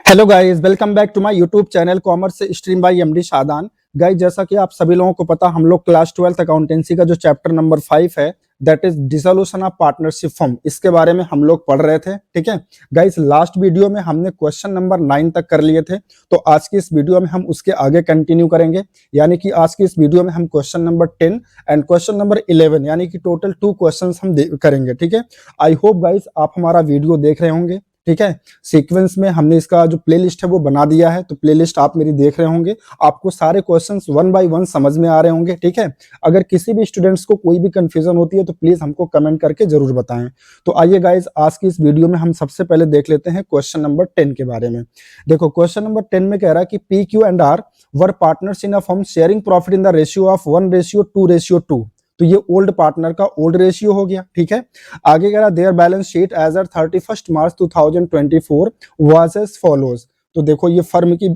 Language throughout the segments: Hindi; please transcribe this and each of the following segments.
Hello guys, welcome back to my YouTube channel commerce stream by MD Shadan. Guys, जैसा कि आप सभी लोगों को पता, हम लोग क्लास 12th अकाउंटेंसी का जो चैप्टर नंबर 5 है, that is dissolution of partnership firm, इसके बारे में हम लोग पढ़ रहे थे। ठीक है गाइस, लास्ट वीडियो में हमने क्वेश्चन नंबर 9 तक कर लिए थे, तो आज की इस वीडियो में हम उसके आगे कंटिन्यू करेंगे। यानी कि आज की इस वीडियो में हम question number 10 and question number 11 यानी कि टोटल 2 क्वेश्चन हम करेंगे। ठीक है, आई होप गाइस आप हमारा वीडियो देख रहे होंगे। ठीक है, सीक्वेंस में हमने इसका जो प्लेलिस्ट है वो बना दिया है, तो प्लेलिस्ट आप मेरी देख रहे होंगे, आपको सारे क्वेश्चंस 1 बाय 1 समझ में आ रहे होंगे। ठीक है, अगर किसी भी स्टूडेंट्स को कोई भी कंफ्यूजन होती है तो प्लीज हमको कमेंट करके जरूर बताएं। तो आइए गाइज, आज की इस वीडियो में हम सबसे पहले देख लेते हैं क्वेश्चन नंबर 10 के बारे में। देखो, क्वेश्चन नंबर 10 में कह रहा है कि P Q and R were partners in a firm sharing profit in the ratio of 1:2:2। तो ये ओल्ड पार्टनर का ओल्ड रेशियो हो गया। ठीक है, आगे कह रहा their balance sheet as at 31 March 2024 was as follows. तो देखो, ये फर्म की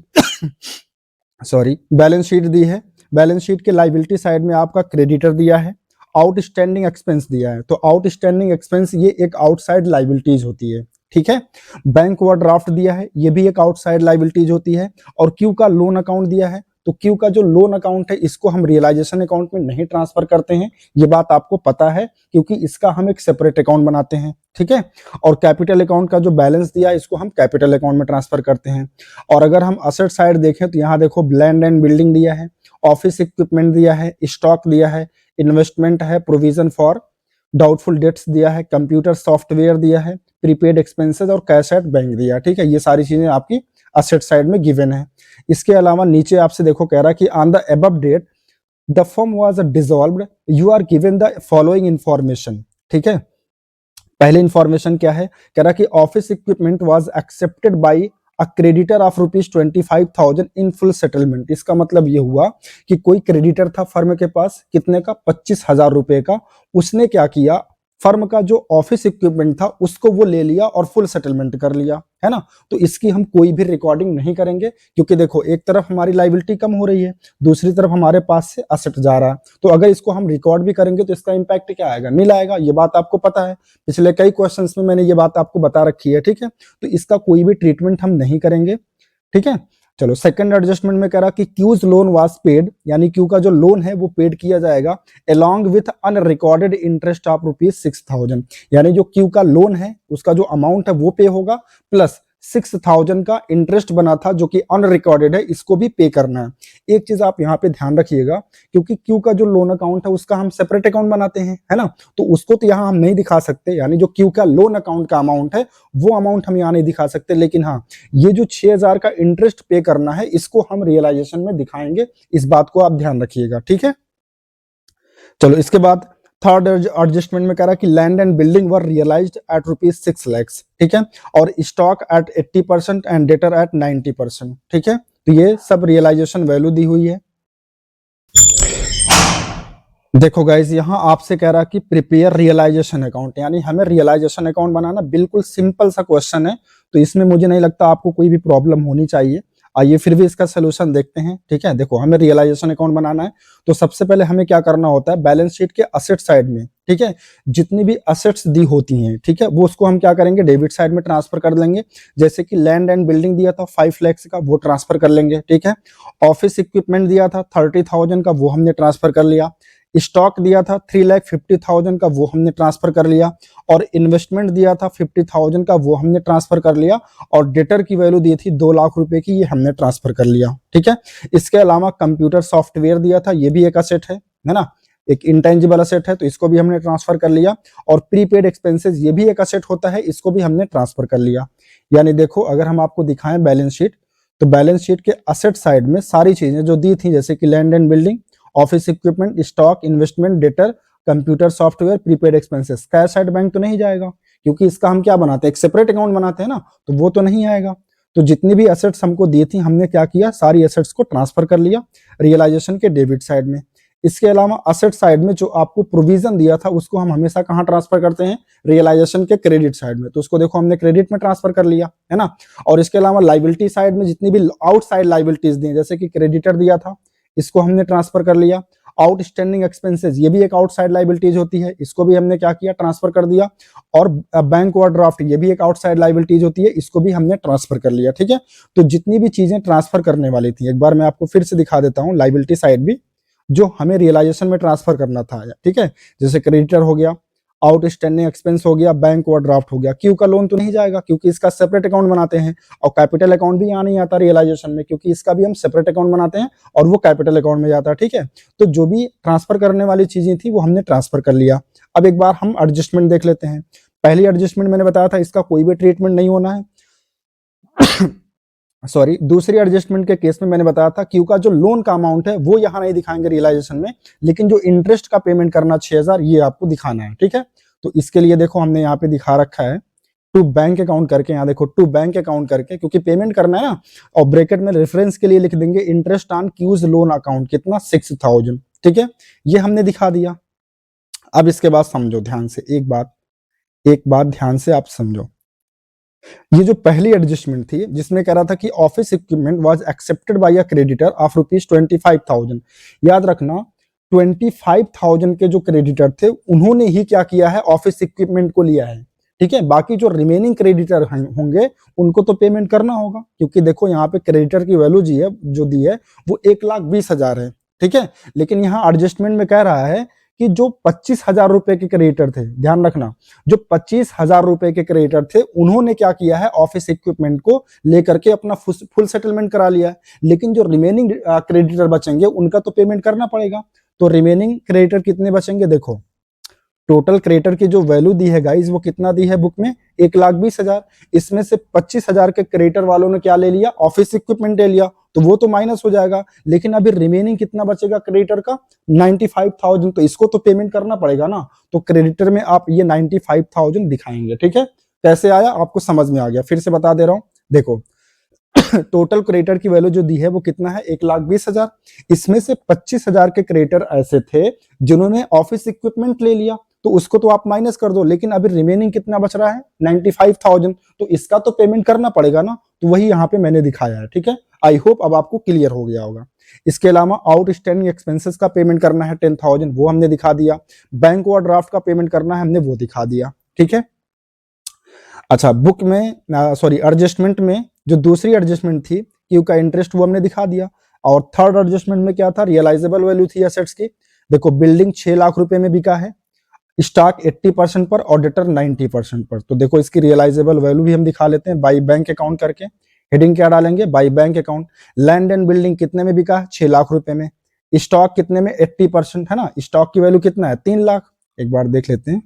बैलेंस शीट दी है। बैलेंस शीट के लाइबिलिटी साइड में आपका क्रेडिटर दिया है, आउटस्टैंडिंग एक्सपेंस दिया है। तो आउटस्टैंडिंग एक्सपेंस ये एक आउटसाइड लाइबिलिटीज होती है। ठीक है, बैंक ओवरड्राफ्ट दिया है, ये भी एक आउटसाइड लाइबिलिटीज होती है। और क्यू का लोन अकाउंट दिया है, तो क्यू का जो लोन अकाउंट है इसको हम रियलाइजेशन अकाउंट में नहीं ट्रांसफर करते हैं, ये बात आपको पता है, क्योंकि इसका हम एक सेपरेट अकाउंट बनाते हैं। ठीक है, और कैपिटल अकाउंट का जो बैलेंस दिया है इसको हम कैपिटल अकाउंट में ट्रांसफर करते हैं। और अगर हम असेट साइड देखें तो यहाँ देखो, लैंड एंड बिल्डिंग दिया है, ऑफिस इक्विपमेंट दिया है, स्टॉक दिया है, इन्वेस्टमेंट है, प्रोविजन फॉर डाउटफुल डेट्स दिया है, कंप्यूटर सॉफ्टवेयर दिया है, प्रीपेड एक्सपेंसेस और कैश एट बैंक दिया है। ठीक है, ये सारी चीजें आपकी असेट साइड में गिवन है। इसके अलावा नीचे आपसे देखो कह रहा है कि on the above date the firm was dissolved, you are given the following information. ठीक है, पहले इंफॉर्मेशन क्या है, कह रहा कि office equipment was accepted by a creditor of ₹25,000 in full settlement. इसका मतलब ये हुआ कि कोई क्रेडिटर था फर्म के पास, कितने का, 25,000 रुपए का। उसने क्या किया, फर्म का जो ऑफिस इक्विपमेंट था उसको वो ले लिया और फुल सेटलमेंट कर लिया, है ना। तो इसकी हम कोई भी रिकॉर्डिंग नहीं करेंगे, क्योंकि देखो, एक तरफ हमारी लायबिलिटी कम हो रही है, दूसरी तरफ हमारे पास से असेट जा रहा है। तो अगर इसको हम रिकॉर्ड भी करेंगे तो इसका इंपैक्ट क्या आएगा, नील आएगा। ये बात आपको पता है, पिछले कई क्वेश्चंस में मैंने ये बात आपको बता रखी है। ठीक है, तो इसका कोई भी ट्रीटमेंट हम नहीं करेंगे। ठीक है, चलो सेकंड एडजस्टमेंट में कह रहा कि क्यूज लोन वाज पेड, यानी क्यू का जो लोन है वो पेड किया जाएगा along with unrecorded interest of ₹6,000। यानी जो क्यू का लोन है उसका जो अमाउंट है वो पे होगा, प्लस 6,000 का इंटरेस्ट बना था जो कि अनरिकॉर्डेड है, इसको भी पे करना है। एक चीज आप यहाँ पे ध्यान रखिएगा, क्योंकि क्यू का जो लोन अकाउंट है उसका हम सेपरेट अकाउंट बनाते हैं, है ना, तो उसको तो यहाँ हम नहीं दिखा सकते। यानी जो क्यू का लोन अकाउंट का अमाउंट है वो अमाउंट हम यहाँ नहीं दिखा सकते, लेकिन हाँ, ये जो 6,000 का इंटरेस्ट पे करना है इसको हम रियलाइजेशन में दिखाएंगे। इस बात को आप ध्यान रखिएगा। ठीक है, चलो इसके बाद थर्ड एडजस्टमेंट में कह रहा है कि land and building were realised at ₹6 lakh. ठीक है, और stock at 80% and debtor at 90%। ठीक है, तो ये सब रियलाइजेशन वैल्यू दी हुई है। देखो गाइज, यहाँ आपसे कह रहा कि प्रिपेयर रियलाइजेशन अकाउंट, यानी हमें रियलाइजेशन अकाउंट बनाना बिल्कुल सिंपल सा क्वेश्चन है, तो इसमें मुझे नहीं लगता आपको कोई भी प्रॉब्लम होनी चाहिए। आइए फिर भी इसका सोल्यूशन देखते हैं। ठीक है, देखो, हमें रियलाइजेशन अकाउंट बनाना है तो सबसे पहले हमें क्या करना होता है, बैलेंस शीट के असेट साइड में, ठीक है, जितनी भी असेट्स दी होती हैं, ठीक है, वो उसको हम क्या करेंगे, डेबिट साइड में ट्रांसफर कर लेंगे। जैसे कि लैंड एंड बिल्डिंग दिया था 5 लाख का, वो ट्रांसफर कर लेंगे। ठीक है, ऑफिस इक्विपमेंट दिया था 30,000 का, वो हमने ट्रांसफर कर लिया। स्टॉक दिया था 3,50,000 का, वो हमने ट्रांसफर कर लिया। और इन्वेस्टमेंट दिया था 50,000 का, वो हमने ट्रांसफर कर लिया। और डेटर की वैल्यू दी थी 2 लाख रुपए की, ये हमने ट्रांसफर कर लिया। ठीक है, इसके अलावा कंप्यूटर सॉफ्टवेयर दिया था, ये भी एक असेट है ना, एक इंटेंजिबल असेट है, तो इसको भी हमने ट्रांसफर कर लिया। और प्रीपेड एक्सपेंसेस, ये भी एक असेट होता है, इसको भी हमने ट्रांसफर कर लिया। यानी देखो, अगर हम आपको दिखाएं बैलेंस शीट, तो बैलेंस शीट के असेट साइड में सारी चीजें जो दी थी, जैसे कि land and building, office equipment, stock, investment, debtor, computer software, prepaid expenses, cash at bank तो नहीं जाएगा, क्योंकि इसका हम क्या बनाते हैं, एक सेपरेट अकाउंट बनाते हैं ना, तो वो तो नहीं आएगा। तो जितनी भी एसेट्स हमको दी थी, हमने क्या किया, सारी एसेट्स को ट्रांसफर कर लिया रियलाइजेशन के डेबिट साइड में। इसके अलावा असेट साइड में जो आपको प्रोविजन दिया था उसको हम हमेशा कहाँ ट्रांसफर करते हैं, रियलाइजेशन के क्रेडिट साइड में, तो उसको देखो हमने क्रेडिट में ट्रांसफर कर लिया, है ना। और इसके अलावा लाइबिलिटी साइड में जितनी भी आउटसाइड लाइबिलिटीज दी, जैसे कि क्रेडिटर दिया था, इसको हमने ट्रांसफर कर लिया। आउटस्टैंडिंग एक्सपेंसेस ये भी एक आउटसाइड लाइबिलिटीज होती है, इसको भी हमने क्या किया, ट्रांसफर कर दिया। और बैंक ओवरड्राफ्ट ये भी एक आउटसाइड लाइबिलिटीज होती है, इसको भी हमने ट्रांसफर कर लिया। ठीक है, तो जितनी भी चीजें ट्रांसफर करने वाली थी, एक बार मैं आपको फिर से दिखा देता हूँ लाइबिलिटी साइड भी, जो हमें रियलाइजेशन में ट्रांसफर करना था। ठीक है, जैसे क्रेडिटर हो गया, आउटस्टैंडिंग एक्सपेंस हो गया, बैंक ओवरड्राफ्ट हो गया। क्यू का लोन तो नहीं जाएगा क्योंकि इसका सेपरेट अकाउंट बनाते हैं, और कैपिटल अकाउंट भी यहाँ नहीं आता रियलाइजेशन में क्योंकि इसका भी हम सेपरेट अकाउंट बनाते हैं और वो कैपिटल अकाउंट में जाता है। ठीक है, तो जो भी ट्रांसफर करने वाली चीजें थी वो हमने ट्रांसफर कर लिया। अब एक बार हम एडजस्टमेंट देख लेते हैं। पहली एडजस्टमेंट मैंने बताया था इसका कोई भी ट्रीटमेंट नहीं होना है। सॉरी, दूसरी एडजस्टमेंट के केस में मैंने बताया था क्यू का जो लोन का अमाउंट है वो यहाँ नहीं दिखाएंगे रियलाइजेशन में, लेकिन जो इंटरेस्ट का पेमेंट करना 6000 ये आपको दिखाना है। ठीक है, तो इसके लिए देखो हमने यहाँ पे दिखा रखा है टू बैंक अकाउंट करके, यहाँ देखो टू बैंक अकाउंट करके, क्योंकि पेमेंट करना है ना, और ब्रैकेट में रेफरेंस के लिए लिख देंगे interest on Q's loan account, कितना 6000। ठीक है, ये हमने दिखा दिया। अब इसके बाद समझो ध्यान से, एक बात ध्यान से आप समझो। ये जो पहली एडजस्टमेंट थी जिसमें कह रहा था कि office equipment was accepted by a creditor of ₹25,000, याद रखना 25,000 के जो क्रेडिटर थे उन्होंने ही क्या किया है, ऑफिस इक्विपमेंट को लिया है। ठीक है, बाकी जो रिमेनिंग क्रेडिटर होंगे उनको तो पेमेंट करना होगा, क्योंकि देखो यहाँ पे क्रेडिटर की वैल्यू जो दी है वो 1,20,000 है। ठीक है, लेकिन यहाँ एडजस्टमेंट में कह रहा है कि जो 25,000 रुपए के क्रेडिटर थे, ध्यान रखना, जो 25,000 रुपए के क्रेडिटर थे उन्होंने क्या किया है, ऑफिस इक्विपमेंट को लेकर के अपना फुल सेटलमेंट करा लिया है। लेकिन जो रिमेनिंग क्रेडिटर बचेंगे उनका तो पेमेंट करना पड़ेगा। तो रिमेनिंग क्रेडिटर कितने बचेंगे, देखो टोटल क्रेडिटर की जो वैल्यू दी है गाइज वो कितना दी है बुक में, 1,20,000। इसमें से 25,000 के क्रेडिटर वालों ने क्या ले लिया, ऑफिस इक्विपमेंट ले लिया, तो वो तो माइनस हो जाएगा। लेकिन अभी रिमेनिंग कितना बचेगा क्रेडिटर का, 95,000, तो इसको तो पेमेंट करना पड़ेगा ना। तो क्रेडिटर में आप ये 95,000 दिखाएंगे। ठीक है, कैसे आया आपको समझ में आ गया, फिर से बता दे रहा हूं। देखो टोटल क्रेडिटर की वैल्यू जो दी है वो कितना है, 1,20,000। इसमें से 25,000 के क्रेडिटर ऐसे थे जिन्होंने ऑफिस इक्विपमेंट ले लिया, तो उसको तो आप माइनस कर दो, लेकिन अभी रिमेनिंग कितना बच रहा है, 95,000, तो इसका तो पेमेंट करना पड़ेगा ना। तो वही यहाँ पे मैंने दिखाया है। ठीक है, आई होप अब आपको क्लियर हो गया होगा। इसके अलावा आउटस्टैंडिंग एक्सपेंसेस का पेमेंट करना है 10,000, वो हमने दिखा दिया। बैंक ओवरड्राफ्ट का पेमेंट करना है, हमने वो दिखा दिया। ठीक है, अच्छा बुक में सॉरी एडजस्टमेंट में जो दूसरी एडजस्टमेंट थी क्यू का इंटरेस्ट, वो हमने दिखा दिया। और थर्ड एडजस्टमेंट में क्या था, रियलाइजेबल वैल्यू थी एसेट्स की। देखो बिल्डिंग 6 लाख रुपए में बिका है, स्टॉक 80% पर और डेटर 90% पर। तो देखो इसकी रियलाइजेबल वैल्यू भी हम दिखा लेते हैं बाई बैंक अकाउंट करके। हेडिंग क्या डालेंगे, by bank account. Land and building कितने में बिका है, 6 लाख रुपए में। स्टॉक कितने में, 80% है ना, स्टॉक की वैल्यू कितना है, 3 लाख। एक बार देख लेते हैं,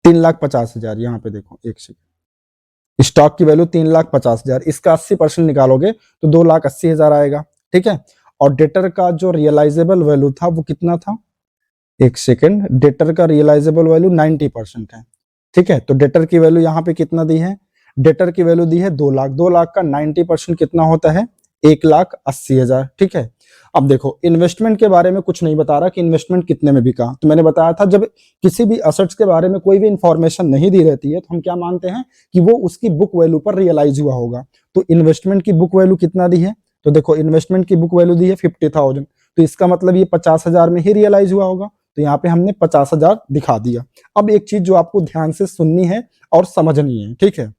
3,50,000, यहाँ पे देखो एक सेकंड, स्टॉक की वैल्यू 3,50,000, इसका 80% निकालोगे तो 2,80,000 आएगा। ठीक है, और डेटर का जो रियलाइजेबल वैल्यू था वो कितना था, एक सेकंड, डेटर का रियलाइजेबल वैल्यू 90% है। ठीक है, तो डेटर की वैल्यू यहाँ पे कितना दी है, डेटर की वैल्यू दी है 2 लाख। 2 लाख का 90% कितना होता है, 1,80,000। ठीक है, अब देखो इन्वेस्टमेंट के बारे में कुछ नहीं बता रहा कि इन्वेस्टमेंट कितने में बिका। तो मैंने बताया था जब किसी भी असेट्स के बारे में कोई भी इंफॉर्मेशन नहीं दी रहती है तो हम क्या मानते हैं कि वो उसकी बुक वैल्यू पर रियलाइज हुआ होगा। तो इन्वेस्टमेंट की बुक वैल्यू कितना दी है, तो देखो इन्वेस्टमेंट की बुक वैल्यू दी है 50,000, तो इसका मतलब ये 50,000 में ही रियलाइज हुआ होगा। तो यहाँ पे हमने 50,000 दिखा दिया। अब एक चीज जो आपको ध्यान से सुननी है और समझनी है। ठीक है,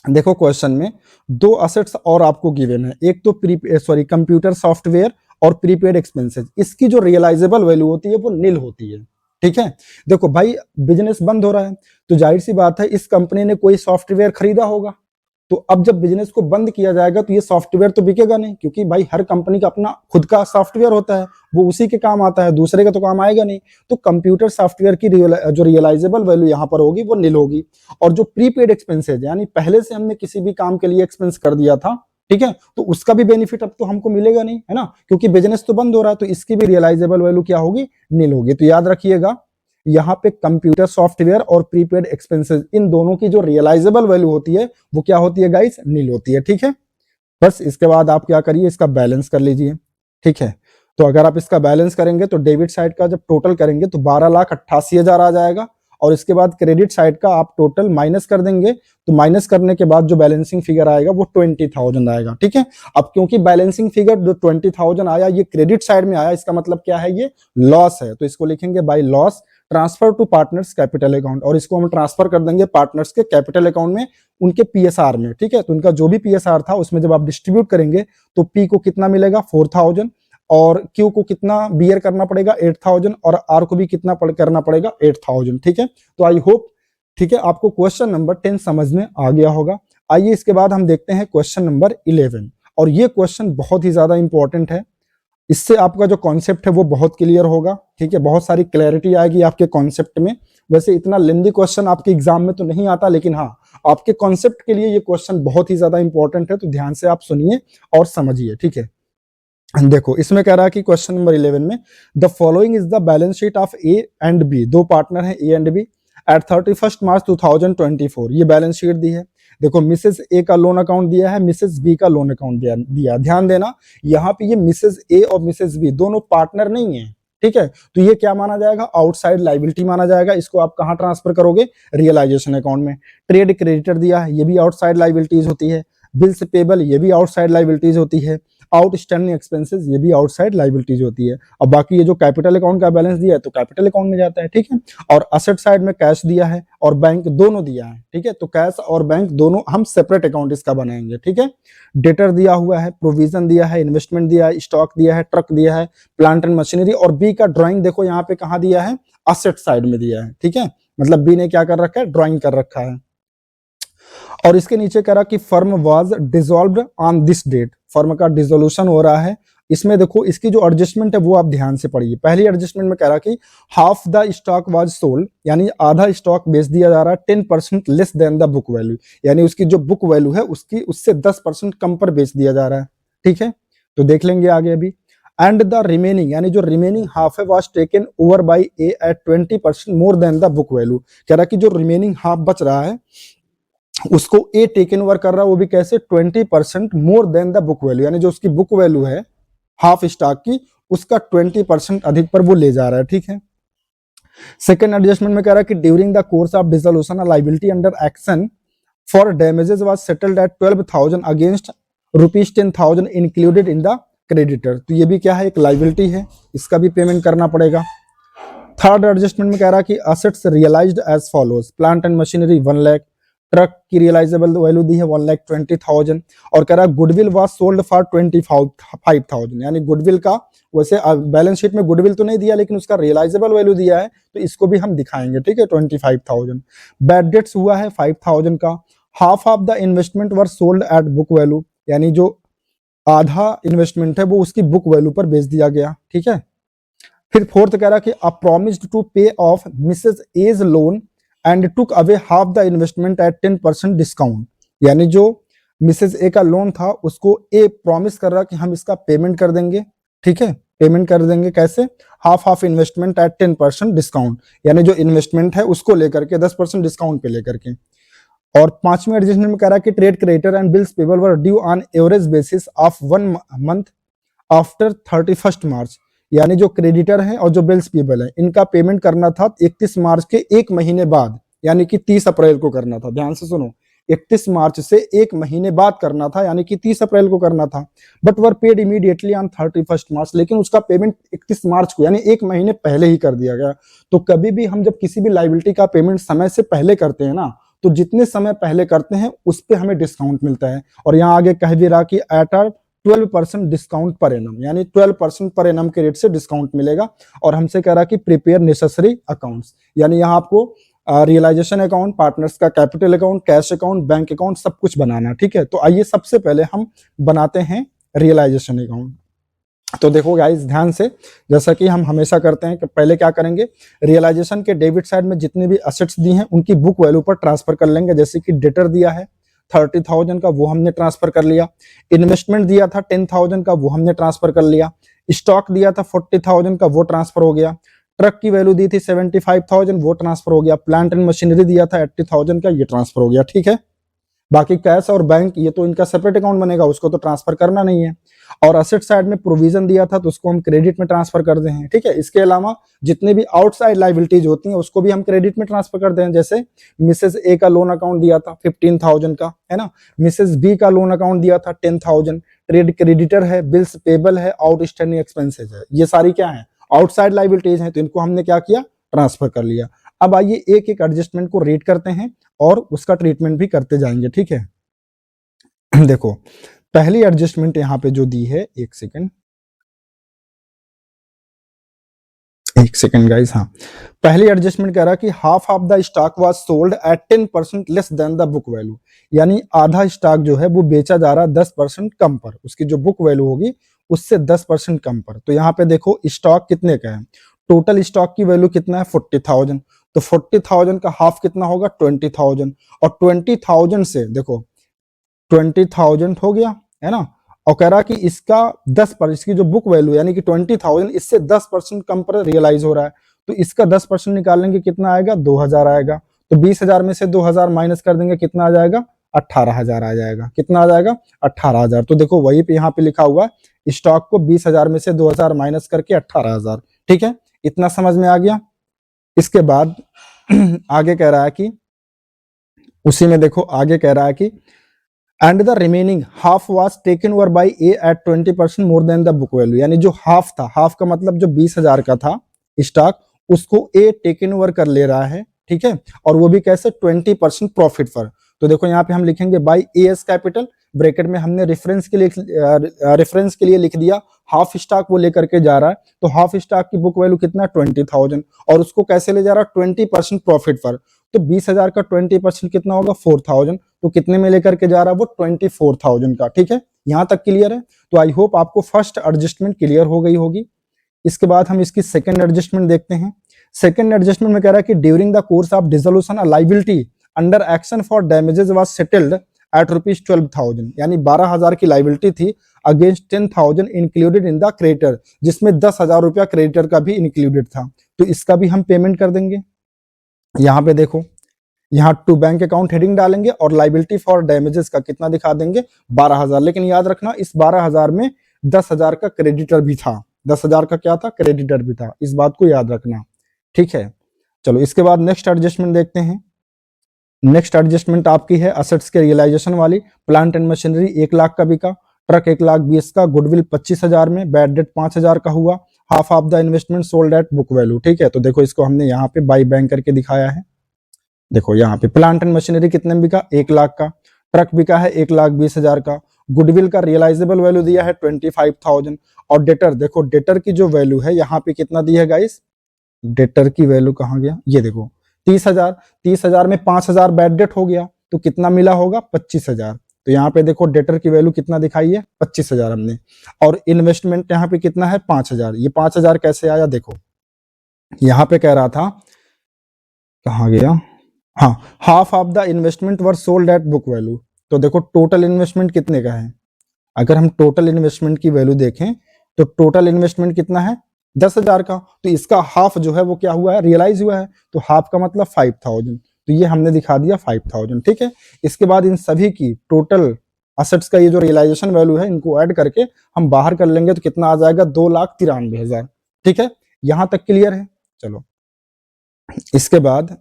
देखो क्वेश्चन में 2 असेट्स और आपको गिवन है, एक तो कंप्यूटर सॉफ्टवेयर और प्रीपेड एक्सपेंसेस। इसकी जो रियलाइजेबल वैल्यू होती है वो नील होती है। ठीक है, देखो भाई बिजनेस बंद हो रहा है तो जाहिर सी बात है इस कंपनी ने कोई सॉफ्टवेयर खरीदा होगा, तो अब जब बिजनेस को बंद किया जाएगा तो ये सॉफ्टवेयर तो बिकेगा नहीं, क्योंकि भाई हर कंपनी का अपना खुद का सॉफ्टवेयर होता है, वो उसी के काम आता है, दूसरे का तो काम आएगा नहीं। तो कंप्यूटर सॉफ्टवेयर की जो रियलाइजेबल वैल्यू यहाँ पर होगी वो नील होगी। और जो प्रीपेड एक्सपेंसेज यानी पहले से हमने किसी भी काम के लिए एक्सपेंस कर दिया था, ठीक है, तो उसका भी बेनिफिट अब तो हमको मिलेगा नहीं, है ना, क्योंकि बिजनेस तो बंद हो रहा है, तो इसकी भी रियलाइजेबल वैल्यू क्या होगी, नील होगी। तो याद रखिएगा यहाँ पे कंप्यूटर सॉफ्टवेयर और प्रीपेड एक्सपेंसेस इन दोनों की जो रियलाइजेबल वैल्यू होती है वो क्या होती है गाइस, नील होती है। ठीक है, बस इसके बाद आप क्या करिए, इसका बैलेंस कर लीजिए। ठीक है, तो अगर आप इसका बैलेंस करेंगे तो डेबिट साइड का जब टोटल करेंगे तो 12,88,000 आ जाएगा, और इसके बाद क्रेडिट साइड का आप टोटल माइनस कर देंगे, तो माइनस करने के बाद जो बैलेंसिंग फिगर आएगा वो 20,000 आएगा, ठीक है। अब क्योंकि बैलेंसिंग फिगर जो 20,000 आया ये क्रेडिट साइड में आया, इसका मतलब क्या है, ये लॉस है, तो इसको लिखेंगे by loss transfer to partners capital account, और इसको हम ट्रांसफर कर देंगे पार्टनर्स के कैपिटल अकाउंट में, उनके पीएसआर में, ठीक है। तो उनका जो भी पीएसआर था उसमें जब आप डिस्ट्रीब्यूट करेंगे तो पी को कितना मिलेगा 4,000, और क्यू को कितना बियर करना पड़ेगा 8,000, और आर को भी कितना करना पड़ेगा 8,000, ठीक है। तो आई होप, ठीक है, आपको क्वेश्चन नंबर 10 समझ में आ गया होगा। आइए इसके बाद हम देखते हैं क्वेश्चन नंबर 11, और ये क्वेश्चन बहुत ही ज्यादा इंपॉर्टेंट है, इससे आपका जो कॉन्सेप्ट है वो बहुत क्लियर होगा, ठीक है, बहुत सारी क्लैरिटी आएगी आपके कॉन्सेप्ट में। वैसे इतना लेंदी क्वेश्चन आपके एग्जाम में तो नहीं आता, लेकिन हाँ आपके कॉन्सेप्ट के लिए ये क्वेश्चन बहुत ही ज्यादा इंपॉर्टेंट है, तो ध्यान से आप सुनिए और समझिए, ठीक है। देखो इसमें कह रहा है कि क्वेश्चन नंबर 11 में the following is the balance sheet of A and B, दो पार्टनर हैं A and B at 31 March 2024, ये बैलेंस शीट दी है। देखो मिसेस ए का लोन अकाउंट दिया है, मिसेस बी का लोन अकाउंट दिया। ध्यान देना यहाँ पे ये मिसेस ए और मिसेस बी दोनों पार्टनर नहीं है, ठीक है, तो ये क्या माना जाएगा, आउटसाइड लाइबिलिटी माना जाएगा। इसको आप कहाँ ट्रांसफर करोगे, रियलाइजेशन अकाउंट में। ट्रेड क्रेडिटर दिया है, ये भी आउटसाइड लाइबिलिटीज होती है। बिल्स पेबल, ये भी आउटसाइड लाइबिलिटीज होती है। आउटस्टैंडिंग एक्सपेंसेस, ये भी आउटसाइड लाइबिलिटीज होती है। अब बाकी ये जो कैपिटल अकाउंट का बैलेंस दिया है तो कैपिटल अकाउंट में जाता है, ठीक है। और असेट साइड में कैश दिया है और बैंक दोनों दिया है, ठीक है, तो कैश और बैंक दोनों हम सेपरेट अकाउंट इसका बनाएंगे, ठीक है। डेटर दिया हुआ है, प्रोविजन दिया है, इन्वेस्टमेंट दिया है, स्टॉक दिया है, ट्रक दिया है, प्लांट एंड मशीनरी, और बी का ड्राइंग देखो यहाँ पे कहाँ दिया है, असेट साइड में दिया है, ठीक है, मतलब बी ने क्या कर रखा है, ड्राइंग कर रखा है। और इसके नीचे कह रहा कि firm was dissolved on this date, firm का डिसोल्यूशन हो रहा है। इसमें देखो इसकी जो एडजस्टमेंट है वो आप ध्यान से पढ़िए। पहली एडजस्टमेंट में कह रहा कि half the stock was sold, यानी आधा स्टॉक बेच दिया जा रहा है, 10% less than the book value, यानी उसकी जो बुक वैल्यू है उसकी उससे 10% कम पर बेच दिया जा रहा है, ठीक है। तो देख लेंगे आगे अभी। एंड द रिमेनिंग, यानी जो रिमेनिंग हाफ है was taken over by A at 20% more than the book value, कह रहा कि जो रिमेनिंग हाफ बच रहा है उसको ए टेकन ओवर कर रहा है, वो भी कैसे, 20% more than the book value, यानी जो उसकी बुक वैल्यू है हाफ स्टॉक की उसका 20% अधिक पर वो ले जा रहा है, ठीक है। सेकेंड एडजस्टमेंट में कह रहा है कि during the course of dissolution liability under action for damages was settled at 12,000 against ₹10,000 included in the creditor, तो ये भी क्या है, एक लायबिलिटी है, इसका भी पेमेंट करना पड़ेगा। थर्ड एडजस्टमेंट में कह रहा है कि assets realised as follows, plant and machinery 1 lakh, truck की रियलाइजेबल वैल्यू दी है 1,20,000, और कह रहा है गुडविल वाज सोल्ड फॉर 25,000, यानी गुडविल का, वैसे बैलेंस शीट में गुडविल तो नहीं दिया लेकिन उसका रियलाइजेबल वैल्यू दिया है, तो इसको भी हम दिखाएंगे, ठीक है, 25,000। बैड डेट्स हुआ है 5,000 का। Half of the investment were sold at book value, यानी जो आधा इन्वेस्टमेंट है वो उसकी बुक वैल्यू पर बेच दिया गया, ठीक है। फिर फोर्थ कह रहा कि A promised to pay off Mrs A's loan and took away half the investment at 10% discount, यानी जो मिसेस ए का लोन था उसको ए प्रॉमिस कर रहा कि हम इसका पेमेंट कर देंगे, ठीक है, पेमेंट कर देंगे कैसे, हाफ इन्वेस्टमेंट एट 10% डिस्काउंट, यानी जो इन्वेस्टमेंट है उसको लेकर के 10% डिस्काउंट पे लेकर के। और पांचवें एडजस्टमेंट में कह रहा है कि trade creditor and bills payable were due on average basis of 1 month after 31 मार्च, यानी जो क्रेडिटर हैं और जो बिल्स पेबल है इनका पेमेंट करना था 31 मार्च के एक महीने बाद, यानी कि 30 अप्रैल को करना था। ध्यान से सुनो, 31 मार्च से एक महीने बाद करना था, यानी कि 30 अप्रैल को करना था। But were paid immediately on 31 मार्च, लेकिन उसका पेमेंट 31 मार्च को यानी एक महीने पहले ही कर दिया गया। तो कभी भी हम जब किसी भी लायबिलिटी का पेमेंट समय से पहले करते हैं ना, तो जितने समय पहले करते हैं उस पर हमें डिस्काउंट मिलता है। और यहाँ आगे कह भी रहा कि एट 12% डिस्काउंट पर एनम, यानी 12% पर एनम के रेट से डिस्काउंट मिलेगा। और हमसे कह रहा कि प्रिपेयर नेसेसरी अकाउंट्स, यानी यहाँ आपको रियलाइजेशन अकाउंट, पार्टनर्स का capital account, cash account, bank account सब कुछ बनाना, ठीक है। तो आइए सबसे पहले हम बनाते हैं रियलाइजेशन अकाउंट। तो देखो गाइस ध्यान से, जैसा कि हम हमेशा करते हैं कि पहले क्या करेंगे, रियलाइजेशन के डेबिट साइड में जितने भी असेट्स दी हैं उनकी बुक वैल्यू पर ट्रांसफर कर लेंगे। जैसे कि डेटर दिया है 30,000 का, वो हमने ट्रांसफर कर लिया। इन्वेस्टमेंट दिया था 10,000 का, वो हमने ट्रांसफर कर लिया। स्टॉक दिया था 40,000 का, वो ट्रांसफर हो गया। ट्रक की वैल्यू दी थी 75,000, वो ट्रांसफर हो गया। प्लांट एंड मशीनरी दिया था 80,000 का, ये ट्रांसफर हो गया, ठीक है। बाकी कैश और बैंक ये तो इनका सेपरेट अकाउंट बनेगा, उसको तो ट्रांसफर करना नहीं है। और असेट साइड में प्रोविजन दिया था तो उसको हम क्रेडिट में ट्रांसफर कर दे हैं, ठीक है। इसके अलावा जितने भी आउटसाइड लाइबिलिटीज होती हैं उसको भी हम क्रेडिट में ट्रांसफर कर दें। जैसे मिसेस ए का लोन अकाउंट दिया था 15,000 का, है ना, मिसेस बी का लोन अकाउंट दिया था 10,000, ट्रेड क्रेडिटर है, बिल्स पेबल है, आउटस्टैंडिंग एक्सपेंसेस है, ये सारी क्या है, आउटसाइड लाइबिलिटीज हैं, तो इनको हमने क्या किया, ट्रांसफर कर लिया। अब आइए एक एक एडजस्टमेंट को रेट करते हैं और उसका ट्रीटमेंट भी करते जाएंगे, ठीक है। देखो पहली एडजस्टमेंट यहां पे जो दी है, एक सेकंड गाइस, हाँ, पहली एडजस्टमेंट कह रहा है कि half of the stock was sold at 10% less than the book value, यानी आधा स्टॉक जो है वो बेचा जा रहा है 10% कम पर, उसकी जो बुक वैल्यू होगी उससे 10% कम पर। तो यहाँ पे देखो स्टॉक कितने का है, टोटल स्टॉक की वैल्यू कितना है 40,000, तो 40,000 का हाफ कितना होगा 20,000, और 20,000 से देखो 20,000 हो गया, है ना, और कह रहा कि इसका 10% इसकी जो बुक वैल्यू यानी कि 20,000 इससे 10% कम पर रियलाइज हो रहा है, तो इसका 10% निकालेंगे कितना आएगा 2,000 आएगा, तो 20,000 में से 2,000 माइनस कर देंगे कितना आ जाएगा 18,000 आ जाएगा, कितना आ जाएगा 18,000। तो देखो वही पे यहाँ पे लिखा हुआ है स्टॉक को 20,000 में से 2,000 माइनस करके 18,000, ठीक है, इतना समझ में आ गया। इसके बाद आगे कह रहा है कि उसी में देखो आगे कह रहा है कि and the remaining half was taken over by A at 20% more than the book value, यानी जो हाफ था, हाफ का मतलब जो 20,000 का था स्टॉक, उसको ए टेकन ओवर कर ले रहा है, ठीक है, और वो भी कैसे 20% प्रॉफिट पर। तो देखो यहाँ पे हम लिखेंगे by A's capital, bracket में हमने रेफरेंस के लिए लिख दिया हाफ स्टॉक वो लेकर के जा रहा है, तो हाफ स्टॉक की बुक वैल्यू कितना 20,000, और उसको कैसे ले जा रहा है 20% प्रॉफिट पर, तो 20,000 का 20% कितना होगा 4,000, तो कितने में लेकर के जा रहा है वो 24,000 का, ठीक है, यहां तक क्लियर है। तो आई होप आपको फर्स्ट एडजस्टमेंट क्लियर हो गई होगी। इसके बाद हम इसकी सेकंड एडजस्टमेंट देखते हैं। सेकंड एडजस्टमेंट में कह रहा है कि during the course of dissolution a liability under action for damages was settled at ₹12,000, यानी 12,000 की लायबिलिटी थी against 10,000 included in the creditor, जिसमें 10,000 रुपया क्रेडिटर का भी इंक्लूडेड था, तो इसका भी हम पेमेंट कर देंगे। यहाँ पे देखो, यहाँ टू बैंक अकाउंट हेडिंग डालेंगे और लाइबिलिटी फॉर डैमेजेस का कितना दिखा देंगे 12,000, लेकिन याद रखना इस 12,000 में 10,000 का क्रेडिटर भी था, 10,000 का क्या था क्रेडिटर भी था, इस बात को याद रखना, ठीक है। चलो इसके बाद नेक्स्ट एडजस्टमेंट देखते हैं। नेक्स्ट एडजस्टमेंट आपकी है असेट्स के रियलाइजेशन वाली। प्लांट एंड मशीनरी 1 लाख का बिका, ट्रक 1,20,000 का, गुडविल 25,000 में, बैड डेट 5,000 का हुआ, half of the investment sold at book value, ठीक है। तो देखो इसको हमने यहाँ पे बाई बैंक करके दिखाया है। देखो यहाँ पे प्लांट एंड मशीनरी कितने में बिका 1 लाख का, ट्रक बिका है 1,20,000 का, गुडविल का रियलाइजेबल वैल्यू दिया है 25,000, और डेटर देखो डेटर की जो वैल्यू है यहाँ पे कितना दी है गाइस, डेटर की वैल्यू कहाँ गया, ये देखो 30,000, 30,000 में 5,000 बैड डेट हो गया तो कितना मिला होगा 25,000, तो यहाँ पे देखो डेटर की वैल्यू कितना दिखाई है 25,000 हमने, और इन्वेस्टमेंट यहाँ पे कितना है 5,000, ये 5,000 कैसे आया देखो, यहाँ पे कह रहा था कहाँ गया, हाँ, half of the investment were sold at book value, तो देखो टोटल इन्वेस्टमेंट कितने का है, अगर हम टोटल इन्वेस्टमेंट की वैल्यू देखें तो टोटल इन्वेस्टमेंट कितना है 10,000 का, तो इसका हाफ जो है वो क्या हुआ है रियलाइज हुआ है, तो हाफ का मतलब 5,000, तो ये हमने दिखा दिया 5,000, ठीक है। इसके बाद इन सभी की टोटल असेट्स का ये जो रियलाइजेशन वैल्यू है इनको ऐड करके हम बाहर कर लेंगे तो कितना आ जाएगा 2,93,000, ठीक है, यहां तक क्लियर है। चलो इसके बाद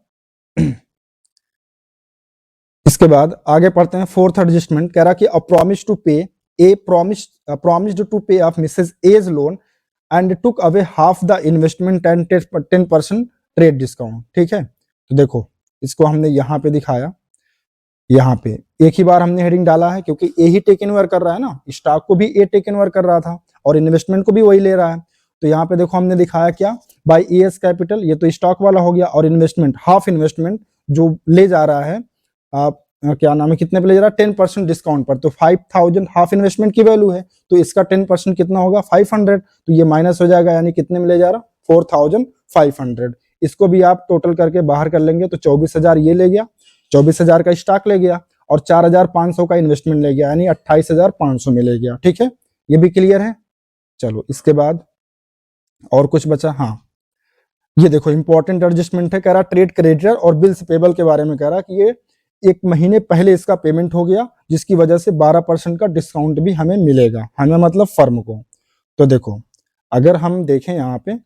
आगे पढ़ते हैं। फोर्थ एडजस्टमेंट कह रहा कि अ प्रॉमिस टू पे ए promised to pay off Mrs. A's loan and took away half the investment and 10% trade discount, ठीक है। तो देखो इसको हमने यहाँ पे दिखाया, यहाँ पे एक ही बार हमने हेडिंग डाला है क्योंकि ए ही टेकन ओवर कर रहा है ना, स्टॉक को भी ए टेकन ओवर कर रहा था और इन्वेस्टमेंट को भी वही ले रहा है, तो यहाँ पे देखो हमने दिखाया क्या बाय एस कैपिटल, ये तो स्टॉक वाला हो गया, और इन्वेस्टमेंट हाफ इन्वेस्टमेंट जो ले जा रहा है आप क्या नाम है कितने पे ले जा रहा है 10% डिस्काउंट पर, तो 5,000 हाफ इन्वेस्टमेंट की वैल्यू है, तो इसका 10% कितना होगा 500, तो ये माइनस हो जाएगा, यानी कितने में ले जा रहा 4,500, इसको भी आप टोटल करके बाहर कर लेंगे तो 24,000 ये ले गया, 24,000 का स्टॉक ले गया और 4,500 का इन्वेस्टमेंट ले गया, यानी 28,500 में ले गया, ठीक है, ये भी क्लियर है। चलो इसके बाद और कुछ बचा, हाँ ये देखो इंपॉर्टेंट एडजस्टमेंट है, कह रहा ट्रेड क्रेडिटर और बिल्स पेबल के बारे में कह रहा कि ये एक महीने पहले इसका पेमेंट हो गया, जिसकी वजह से 12% का डिस्काउंट भी हमें मिलेगा, हमें मतलब फर्म को। तो देखो अगर हम देखें यहाँ पे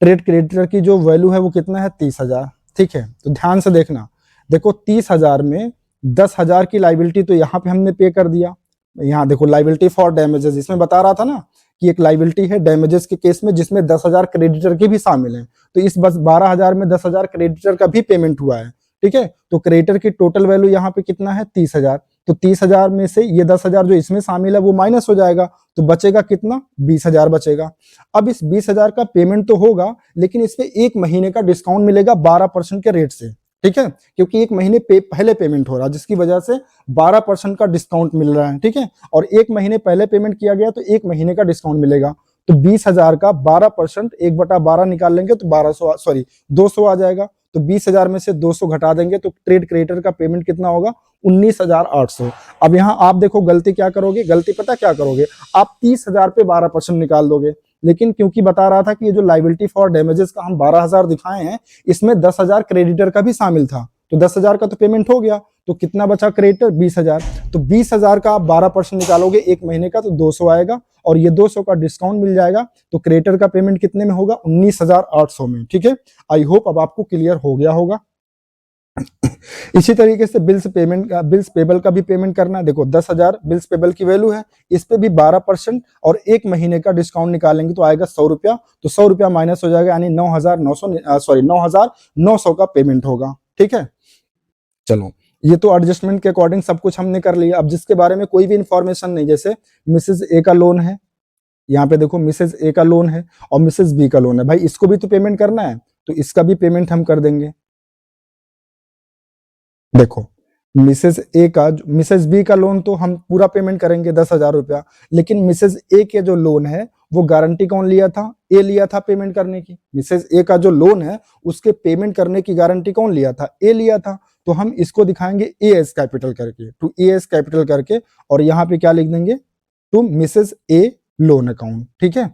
ट्रेड क्रेडिटर की जो वैल्यू है वो कितना है 30,000, ठीक है। तो ध्यान से देखना, देखो 30,000 में 10,000 की लाइबिलिटी तो यहाँ पे हमने पे कर दिया। यहाँ देखो लाइबिलिटी फॉर डैमेजेस, इसमें बता रहा था ना कि एक लाइबिलिटी है डैमेजेस के केस में जिसमें 10,000 क्रेडिटर के भी शामिल हैं। तो इस बस 12,000 में 10,000 क्रेडिटर का भी पेमेंट हुआ है, ठीक है। तो क्रेडिटर की टोटल वैल्यू यहाँ पे कितना है 30,000। तो 30,000 में से ये 10,000 जो इसमें शामिल है वो माइनस हो जाएगा, तो बचेगा कितना 20,000 बचेगा। अब इस 20,000 का पेमेंट तो होगा, लेकिन इस पे एक महीने का डिस्काउंट मिलेगा 12% के रेट से, ठीक है, क्योंकि एक महीने पहले पेमेंट हो रहा है, जिसकी वजह से 12% का डिस्काउंट मिल रहा है, ठीक है। और एक महीने पहले पेमेंट किया गया तो एक महीने का डिस्काउंट मिलेगा। तो 20,000 का 12% 1/12 निकाल लेंगे तो 200 आ जाएगा। तो 20,000 में से 200 घटा देंगे तो ट्रेड क्रेडिटर का पेमेंट कितना होगा 19,800। अब यहाँ आप देखो गलती क्या करोगे, गलती पता क्या करोगे, आप 30,000 पे 12% निकाल दोगे। लेकिन क्योंकि बता रहा था कि ये जो लाइबिलिटी फॉर डैमेजेस का हम 12,000 दिखाए हैं, इसमें 10,000 क्रेडिटर का भी शामिल था, तो 10,000 का तो पेमेंट हो गया, तो कितना बचा क्रेडिटर 20,000। तो 20,000 का आप 12% निकालोगे एक महीने का तो 200 आएगा, और ये 200 का डिस्काउंट मिल जाएगा, तो क्रेडिटर का पेमेंट कितने में होगा 19,800 में, ठीक है। आई होप अब आपको क्लियर हो गया होगा। इसी तरीके से बिल्स पेबल का भी पेमेंट करना है। देखो 10,000 बिल्स पेबल की वैल्यू है, इस पे भी 12% और एक महीने का डिस्काउंट निकालेंगे तो आएगा 100 रुपया, तो 100 रुपया माइनस हो जाएगा, यानी 9,900 का पेमेंट होगा, ठीक है। चलो ये तो एडजस्टमेंट के अकॉर्डिंग सब कुछ हमने कर लिया। अब जिसके बारे में कोई भी इंफॉर्मेशन नहीं, जैसे मिसेज ए का लोन है, यहाँ पे देखो मिसेज ए का लोन है और मिसेज बी का लोन है, भाई इसको भी तो पेमेंट करना है, तो इसका भी पेमेंट हम कर देंगे। देखो मिसेज बी का लोन तो हम पूरा पेमेंट करेंगे 10,000 रुपया, लेकिन मिसेज ए के जो लोन है वो गारंटी कौन लिया था, ए लिया था पेमेंट करने की। मिसेज ए का जो लोन है उसके पेमेंट करने की गारंटी कौन लिया था, ए लिया था। तो हम इसको दिखाएंगे ए एस कैपिटल करके, टू ए एस कैपिटल करके, और यहाँ पे क्या लिख देंगे to Mrs A loan account, ठीक है।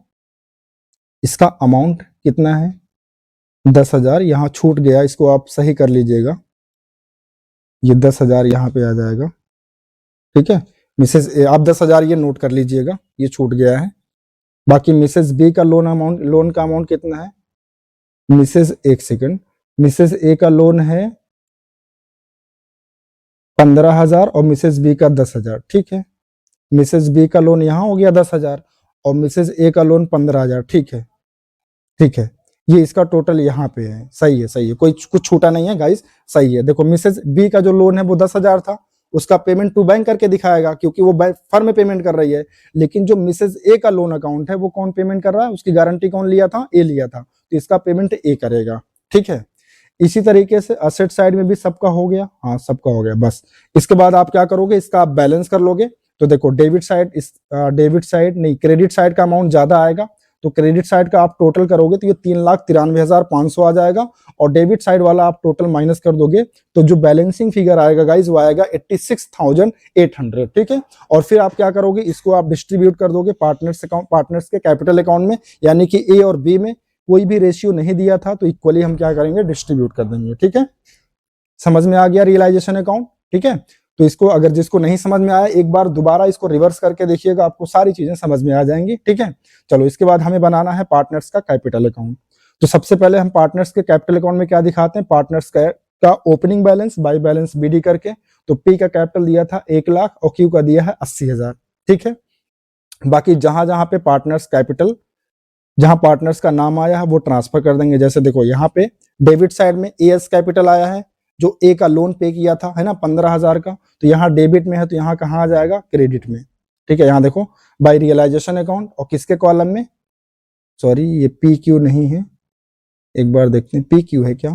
इसका अमाउंट कितना है 10,000, यहाँ छूट गया, इसको आप सही कर लीजिएगा, ये 10,000 यहाँ पे आ जाएगा, ठीक है। मिसेज ए आप 10,000 ये नोट कर लीजिएगा, ये छूट गया है। बाकी मिसेज बी का लोन का अमाउंट कितना है, एक सेकंड, मिसेज ए का लोन है 15,000 और मिसेज बी का 10,000, ठीक है। मिसेज बी का लोन यहाँ हो गया 10,000 और मिसेज ए का लोन 15,000, ठीक है, ठीक है। ये इसका टोटल यहाँ पे है, सही है, सही है, कोई कुछ छूटा नहीं है गाइस, सही है। देखो मिसेज बी का जो लोन है वो 10,000 था, उसका पेमेंट टू बैंक करके दिखाएगा क्योंकि वो फर्म में पेमेंट कर रही है। लेकिन जो मिसेज ए का लोन अकाउंट है वो कौन पेमेंट कर रहा है, उसकी गारंटी कौन लिया था, ए लिया था, तो इसका पेमेंट ए करेगा, ठीक है। इसी तरीके से असेट साइड में भी सबका हो गया, हाँ सबका हो गया। बस इसके बाद आप क्या करोगे, इसका आप बैलेंस कर लोगे। तो देखो क्रेडिट साइड का अमाउंट ज्यादा आएगा, तो क्रेडिट साइड का आप टोटल करोगे तो ये 3,93,500 आ जाएगा, और डेबिट साइड वाला आप टोटल माइनस कर दोगे तो जो बैलेंसिंग फिगर आएगा गाइज वो आएगा 86,800, ठीक है। और फिर आप क्या करोगे, इसको आप डिस्ट्रीब्यूट कर दोगे पार्टनर्स के कैपिटल अकाउंट में, यानी कि ए और बी में कोई भी रेशियो नहीं दिया था तो इक्वली हम क्या करेंगे डिस्ट्रीब्यूट कर देंगे, ठीक है। समझ में आ गया रियलाइजेशन अकाउंट, ठीक है। तो इसको अगर जिसको नहीं समझ में आया एक बार दोबारा इसको रिवर्स करके देखिएगा, आपको सारी चीजें समझ में आ जाएंगी, ठीक है। चलो इसके बाद हमें बनाना है पार्टनर्स का कैपिटल अकाउंट। तो सबसे पहले हम पार्टनर्स के कैपिटल अकाउंट में क्या दिखाते हैं, पार्टनर्स का opening balance by balance BD करके। तो पी का कैपिटल दिया था 1 लाख और क्यू का दिया है 80,000, ठीक है। बाकी जहां जहां पे पार्टनर्स कैपिटल, जहां पार्टनर्स का नाम आया है वो ट्रांसफर कर देंगे। जैसे देखो यहाँ पे डेबिट साइड में ए एस कैपिटल आया है, जो ए का लोन पे किया था, है ना 15,000 का, तो यहाँ डेबिट में है तो यहाँ कहाँ आ जाएगा क्रेडिट में, ठीक है। यहाँ देखो बाय रियलाइजेशन अकाउंट, और किसके कॉलम में, सॉरी ये पी क्यू नहीं है, एक बार देखते हैं पी क्यू है क्या,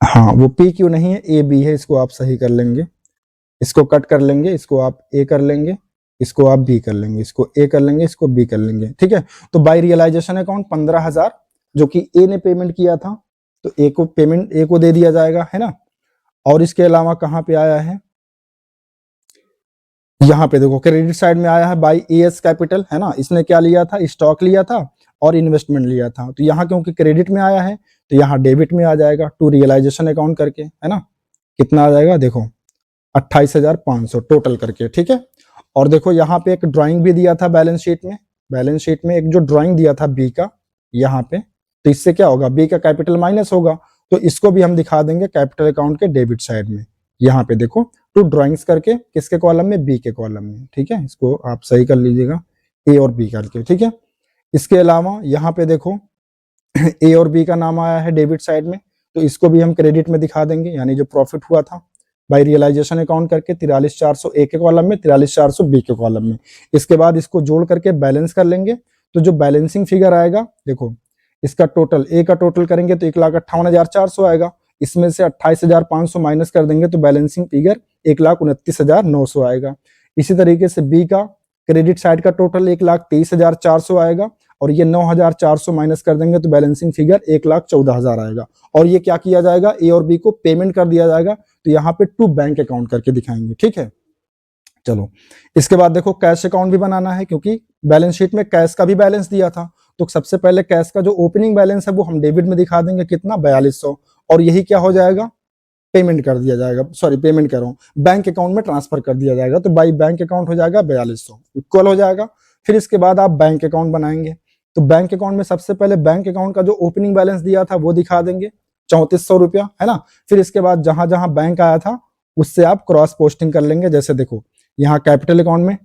हाँ वो पी क्यू नहीं है, ए बी है, इसको आप सही कर लेंगे, इसको कट कर लेंगे, इसको आप ए कर लेंगे, इसको आप बी कर लेंगे, इसको ए कर लेंगे, इसको बी कर लेंगे, ठीक है। तो बाय रियलाइजेशन अकाउंट 15,000 जो कि ए ने पेमेंट किया था तो ए को पेमेंट ए को दे दिया जाएगा, है ना। और इसके अलावा कहाँ पे आया है, यहाँ पे देखो क्रेडिट साइड में आया है बाय ए एस कैपिटल, है ना। इसने क्या लिया था, स्टॉक लिया था और इन्वेस्टमेंट लिया था, तो यहाँ क्योंकि क्रेडिट में आया है तो यहाँ डेबिट में आ जाएगा टू रियलाइजेशन अकाउंट करके, है ना। कितना आ जाएगा देखो 28,500 टोटल करके, ठीक है। और देखो यहाँ पे एक ड्राइंग भी दिया था बैलेंस शीट में एक जो ड्राइंग दिया था बी का यहाँ पे, तो इससे क्या होगा, बी का कैपिटल माइनस होगा, तो इसको भी हम दिखा देंगे कैपिटल अकाउंट के डेबिट साइड में। यहाँ पे देखो टू ड्राइंग्स करके, किसके कॉलम में, बी के कॉलम में, ठीक है। इसको आप सही कर लीजिएगा, ए और बी करके, ठीक है। इसके अलावा यहाँ पे देखो ए और बी का नाम आया है डेबिट साइड में, तो इसको भी हम क्रेडिट में दिखा देंगे, यानी जो प्रॉफिट हुआ था बाय रियलाइजेशन अकाउंट करके 43,400 ए के कॉलम में, 43,400 बी के कॉलम में। इसके बाद इसको जोड़ करके बैलेंस कर लेंगे, तो जो बैलेंसिंग फिगर आएगा देखो, इसका टोटल ए का टोटल करेंगे तो 1,58,400 आएगा, इसमें से 28,500 माइनस कर देंगे तो बैलेंसिंग फिगर 1,29,900 आएगा। इसी तरीके से बी का क्रेडिट साइड का टोटल 1,23,400 आएगा, और ये 9,400 माइनस कर देंगे तो बैलेंसिंग फिगर 1,14,000 आएगा। और ये क्या किया जाएगा, ए और बी को पेमेंट कर दिया जाएगा, तो यहाँ पे टू बैंक अकाउंट करके दिखाएंगे, ठीक है। चलो इसके बाद देखो कैश अकाउंट भी बनाना है, क्योंकि बैलेंस शीट में कैश का भी बैलेंस दिया था, तो सबसे पहले कैश का जो ओपनिंग बैलेंस है वो हम डेबिट में दिखा देंगे, कितना 4200, और यही क्या हो जाएगा, पेमेंट कर दिया जाएगा, सॉरी पेमेंट कर रहा हूँ, बैंक अकाउंट में ट्रांसफर कर दिया जाएगा, तो बाई बैंक अकाउंट हो जाएगा 4200 इक्वल हो जाएगा। फिर इसके बाद आप बैंक अकाउंट बनाएंगे, तो बैंक अकाउंट में सबसे पहले बैंक अकाउंट का जो ओपनिंग बैलेंस दिया था वो दिखा देंगे 3400 रुपया, है ना। फिर इसके बाद जहां जहां बैंक आया था उससे आप क्रॉस पोस्टिंग कर लेंगे, जैसे देखो यहाँ कैपिटल अकाउंट में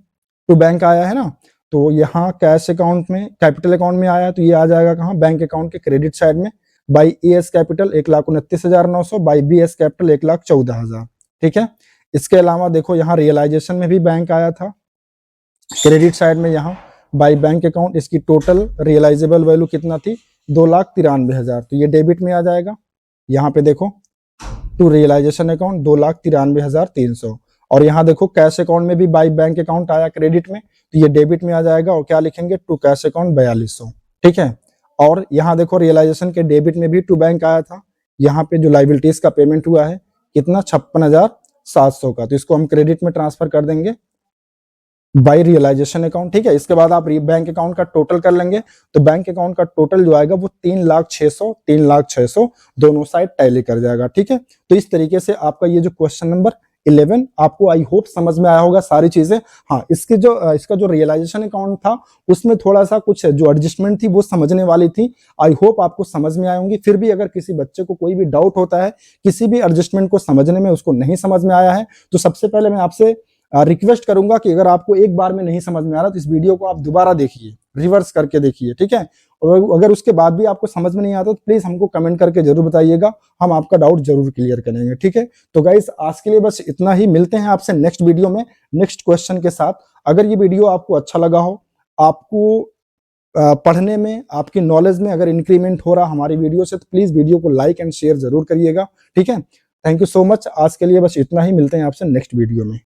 टू बैंक आया है ना, तो यहाँ कैश अकाउंट में कैपिटल अकाउंट में आया, तो ये आ जाएगा कहाँ, बैंक अकाउंट के क्रेडिट साइड में, by A's capital 1,29,900, by B's capital 1,14,000, ठीक है। इसके अलावा देखो यहाँ रियलाइजेशन में भी बैंक आया था क्रेडिट साइड में, यहाँ बाई बैंक अकाउंट इसकी टोटल रियलाइजेबल वैल्यू कितना थी, 2,93,000, तो ये डेबिट में आ जाएगा। यहाँ पे देखो टू रियलाइजेशन अकाउंट 2,93,300, और यहाँ देखो कैश अकाउंट में भी बाई बैंक अकाउंट आया क्रेडिट में, तो ये डेबिट में आ जाएगा, और क्या लिखेंगे, टू कैश अकाउंट 4,200, ठीक है। और यहाँ देखो रियलाइजेशन के डेबिट में भी टू बैंक आया था, यहाँ पे जो लाइबिलिटीज का पेमेंट हुआ है कितना, 56,700 का, तो इसको हम क्रेडिट में ट्रांसफर कर देंगे बाई रियलाइजेशन अकाउंट, ठीक है। इसके बाद आप बैंक अकाउंट का टोटल कर लेंगे, तो बैंक अकाउंट का टोटल जो आएगा वो 3,06,000 दोनों साइड टैली कर जाएगा, ठीक है। तो इस तरीके से आपका ये जो क्वेश्चन नंबर 11 आपको आई होप समझ में आया होगा सारी चीजें। हाँ, इसका जो रियलाइजेशन अकाउंट था उसमें थोड़ा सा कुछ जो एडजस्टमेंट थी वो समझने वाली थी, आई होप आपको समझ में आए होंगी। फिर भी अगर किसी बच्चे को कोई भी डाउट होता है, किसी भी एडजस्टमेंट को समझने में उसको नहीं समझ में आया है, तो सबसे पहले मैं आपसे रिक्वेस्ट करूंगा कि अगर आपको एक बार में नहीं समझ में आ रहा तो इस वीडियो को आप दोबारा देखिए, रिवर्स करके देखिए, ठीक है। और अगर उसके बाद भी आपको समझ में नहीं आता तो प्लीज हमको कमेंट करके जरूर बताइएगा, हम आपका डाउट जरूर क्लियर करेंगे, ठीक है। तो गाइस आज के लिए बस इतना ही, मिलते हैं आपसे नेक्स्ट वीडियो में नेक्स्ट क्वेश्चन के साथ। अगर ये वीडियो आपको अच्छा लगा हो, आपको पढ़ने में, आपकी नॉलेज में अगर इंक्रीमेंट हो रहा हमारी वीडियो से, तो प्लीज वीडियो को लाइक एंड शेयर जरूर करिएगा, ठीक है। थैंक यू सो मच, आज के लिए बस इतना ही, मिलते हैं आपसे नेक्स्ट वीडियो में।